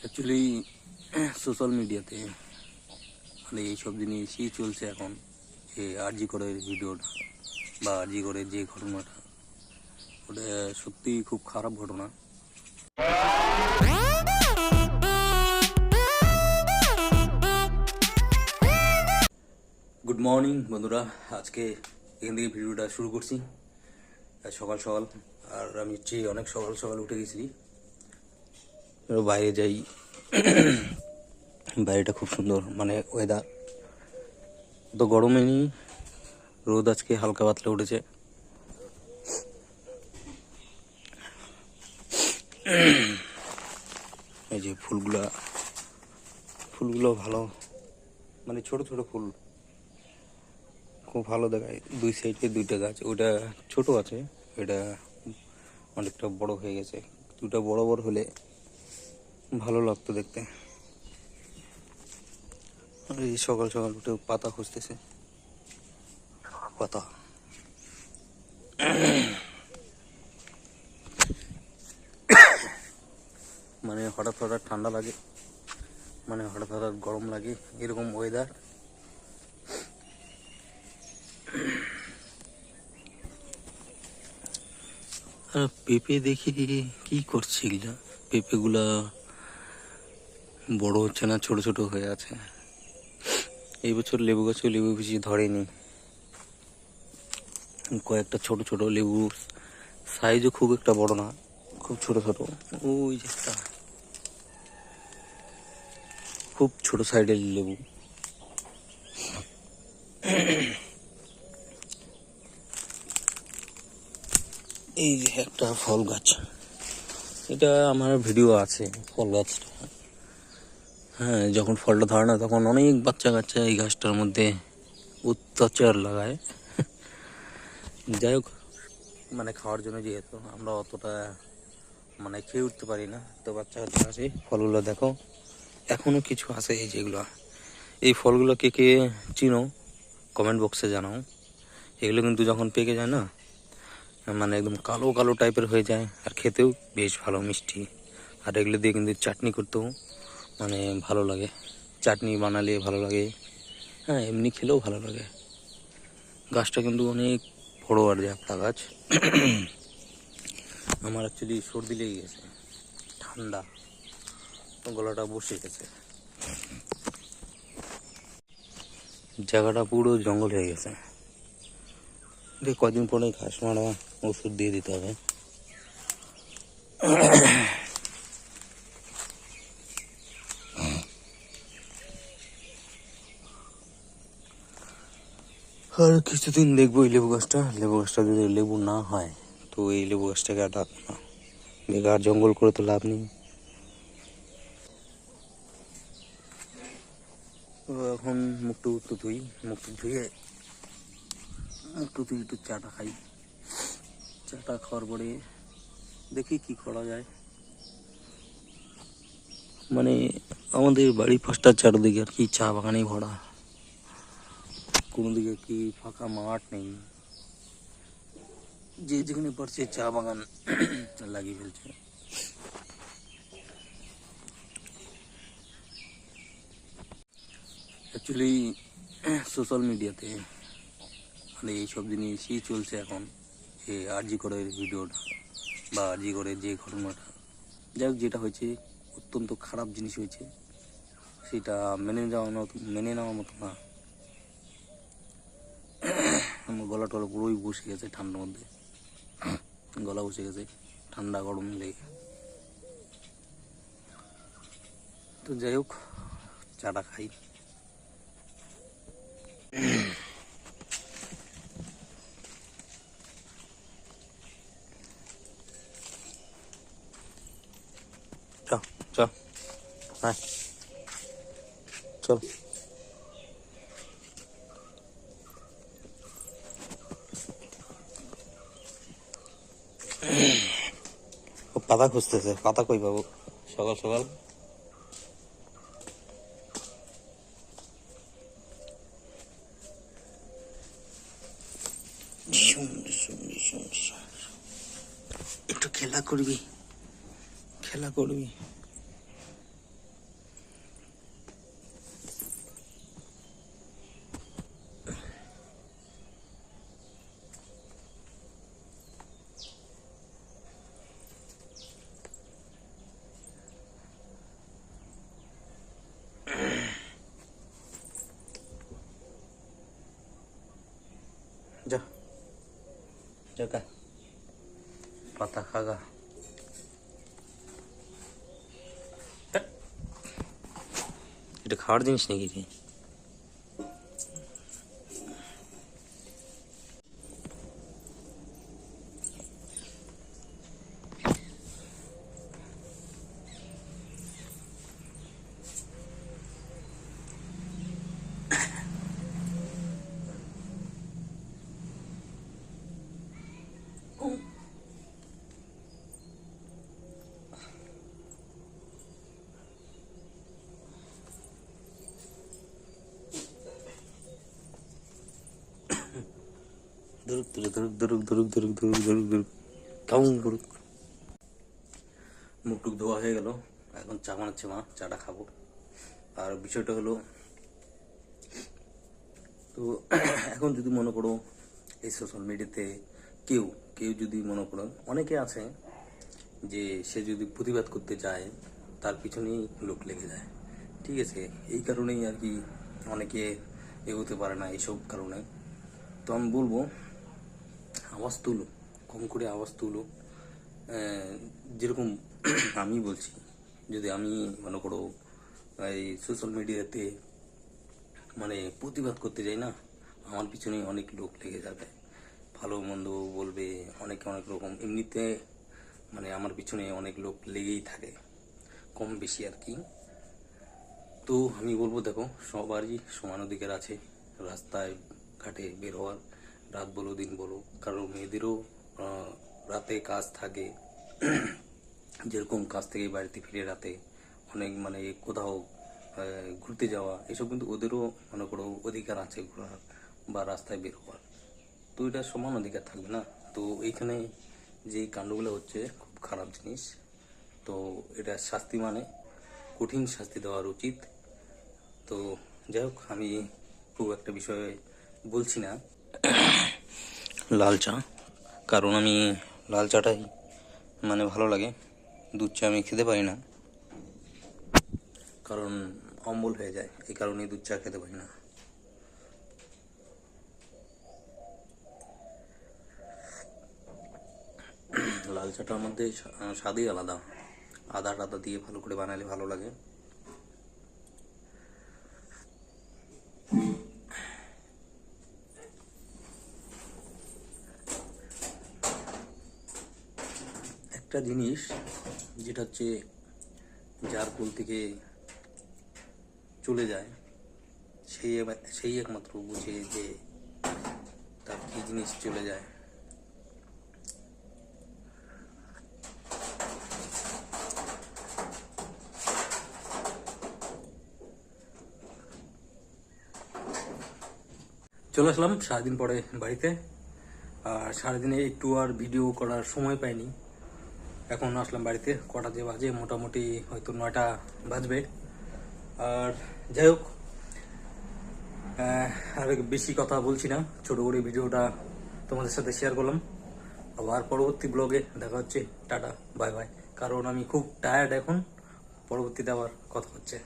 Actually social মিডিয়াতে মানে এইসব জিনিসই চলছে এখন, যে আরজি করের ভিডিওটা বা আরজি করে যে ঘটনাটা, ওটা সত্যি খুব খারাপ ঘটনা। গুড মর্নিং বন্ধুরা, আজকে এখান থেকে ভিডিওটা শুরু করছি সকাল সকাল। আর আমি অনেক সকাল সকাল উঠে গেছি, বাইরে যাই। বাইরেটা খুব সুন্দর, মানে ওয়েদার তো গরমে নেই, রোদ আজকে হালকা পাতলা উঠেছে। এই যে ফুলগুলো ভালো, মানে ছোট ছোট ফুল, খুব ভালো দেখায়। দুই সাইডে দুইটা গাছ, ওটা ছোট আছে, এটা অনেকটা বড় হয়ে গেছে। দুটা বড় বড় হলে ভালো লাগতো দেখতে। আর এই সকাল সকাল উঠে পাতা খুঁজতেছে, পাতা। মানে হঠাৎ হঠাৎ ঠান্ডা লাগে, মানে হঠাৎ হঠাৎ গরম লাগে, এরকম ওয়েদার। আর পেঁপে দেখি কি করছে এগুলা, পেঁপেগুলা বড় হচ্ছে না, ছোট ছোট হয়ে আছে। এই বছর লেবু গাছেও লেবু বেশি ধরেনি, কয়েকটা ছোট ছোট লেবু, সাইজও খুব একটা বড় না, খুব ছোট ছোট। ওই যে একটা খুব ছোট সাইডের লেবু। এই যে একটা ফল গাছ, এটা আমার ভিডিও আছে ফল গাছটা। হ্যাঁ, যখন ফলটা ধরে না তখন অনেক বাচ্চা কাচ্চা এই গাছটার মধ্যে অত্যাচার লাগায়। যাই হোক, মানে খাওয়ার জন্য যেহেতু আমরা অতটা মানে খেয়ে উঠতে পারি না, তো বাচ্চা কাচ্চা আছে। ফলগুলো দেখো এখনো কিছু আছে, এই যেগুলো, এই ফলগুলো কে কে চিনো কমেন্ট বক্সে জানাও। এগুলো কিন্তু যখন পেকে যায় না, মানে একদম কালো কালো টাইপের হয়ে যায়, আর খেতেও বেশ ভালো মিষ্টি। আর এগুলো দিয়ে কিন্তু চাটনি করতেও মানে ভালো লাগে, চাটনি বানালে ভালো লাগে, হ্যাঁ এমনি খেলেও ভালো লাগে। গাছটা কিন্তু অনেক বড় আর একটা গাছ। আমার অ্যাকচুয়ালি সর্দি লেগে গেছে, ঠান্ডা, গলাটা বসে গেছে। জায়গাটা পুরো জঙ্গল হয়ে গেছে, কদিন পরে ঘাস মারা ওষুধ দিয়ে দিতে হবে। আর কিছুদিন দেখবো এই লেবু গাছটা যদি লেবু না হয়, তো এই লেবু গাছটাকে আর রাখবো না, বেকার জঙ্গল করে তো লাভ নেই। তো এখন মুখটু ধুই, মুখটু ধুয়ে একটু চাটা খাই। চাটা খাওয়ার পরে দেখি কি করা যায়। মানে আমাদের বাড়ির পাশটার চারদিকে আর কি চা বাগানে ভরা, কোনো দিকে কি ফাঁকা মাঠ নেই, যে যেখানে পারছে চা বাগান লাগিয়ে ফেলছে। অ্যাকচুয়ালি সোশ্যাল মিডিয়াতে মানে এইসব জিনিসই চলছে এখন, যে আরজি করের ভিডিওটা বা আরজি করে যে ঘটনাটা, যাই হোক যেটা হয়েছে অত্যন্ত খারাপ জিনিস হয়েছে, সেটা মেনে নেওয়ার মতো না। আমার গলা টলা পুরোই বসে গেছে, ঠান্ডার মধ্যে গলা বসে গেছে, ঠান্ডা গরম লেগে। তো যাই হোক, চাটা খাই। চল চল, হ্যাঁ চল। পাতা খুঁজতেছে, পাতা কই পাবো সকাল সকাল। একটু খেলা করবি, দেখা পাতা খাগা এটা খাওয়ার জিনিস নাকি রে? ধরুক ধরুক ধরুক ধরুক ধরুক ধরুক ধরুক ধরুক কেমন ধরুক। মুখ টুক ধোয়া হয়ে গেল, এখন চা বানাচ্ছে মা, চাটা খাবো। আর বিষয়টা হলো, তো এখন যদি মনে করো এই সোশ্যাল মিডিয়াতে কেউ কেউ যদি মনে করো, অনেকে আছে যে সে যদি প্রতিবাদ করতে যায় তার পিছনেই লোক লেগে যায়, ঠিক আছে? এই কারণেই আর কি অনেকে এগোতে পারে না, এইসব কারণে। তো আমি বলবো আওয়াজ তুলো, কম করে আওয়াজ তুলো। যেরকম আমি বলছি, যদি আমি মনে করো এই সোশ্যাল মিডিয়াতে মানে প্রতিবাদ করতে যাই না, আমার পিছনে অনেক লোক লেগে যাবে, ভালো মন্দ বলবে, অনেক অনেক রকম। এমনিতে মানে আমার পিছনে অনেক লোক লেগেই থাকে, কম বেশি আর কি। তো আমি বলবো দেখো, সবারই সমান অধিকার আছে রাস্তায় ঘাটে বের হওয়ার, রাত বলো দিন বলো। কারণ মেয়েদেরও রাতে কাজ থাকে, যেরকম কাজ থেকে বাড়িতে ফিরে রাতে অনেক মানে কোথাও ঘুরতে যাওয়া, এসব কিন্তু ওদেরও মনে করো অধিকার আছে ঘোরার বা রাস্তায় বের হওয়ার। তো এটা সমান অধিকার থাকবে না? তো এইখানে যে কাণ্ডগুলো হচ্ছে খুব খারাপ জিনিস। তো এটা শাস্তি মানে কঠিন শাস্তি দেওয়ার উচিত। তো যাই হোক, আমি খুব একটা বিষয়ে বলছি না। লাল চা, কারণ আমি লাল চাটাই মানে ভালো লাগে, দুধ চা আমি খেতে পারি না, কারণ অম্বল হয়ে যায়, এই কারণেই দুধ চা খেতে পারি না। লাল চাটার মধ্যে স্বাদই আলাদা, আদা টাদা দিয়ে ভালো করে বানালে ভালো লাগে। একটা জিনিস যেটা হচ্ছে, যার কোল থেকে চলে যায় সেই একমাত্র বুঝে যে তার কি জিনিস চলে যায়। চলে আসলাম সারাদিন পরে বাড়িতে, আর সারাদিনে একটু আর ভিডিও করার সময় পাইনি। এখন আসলাম বাড়িতে, কটা যে বাজে মোটামুটি হয়তো 9টা বাজবে। আর যাই হোক, আর বেশি কথা বলছি না, ছোটো করে ভিডিওটা তোমাদের সাথে শেয়ার করলাম। আবার পরবর্তী ব্লগে দেখা হচ্ছে, টাটা বাই বাই। কারণ আমি খুব টায়ার্ড এখন, পরবর্তীতে আবার কথা হচ্ছে।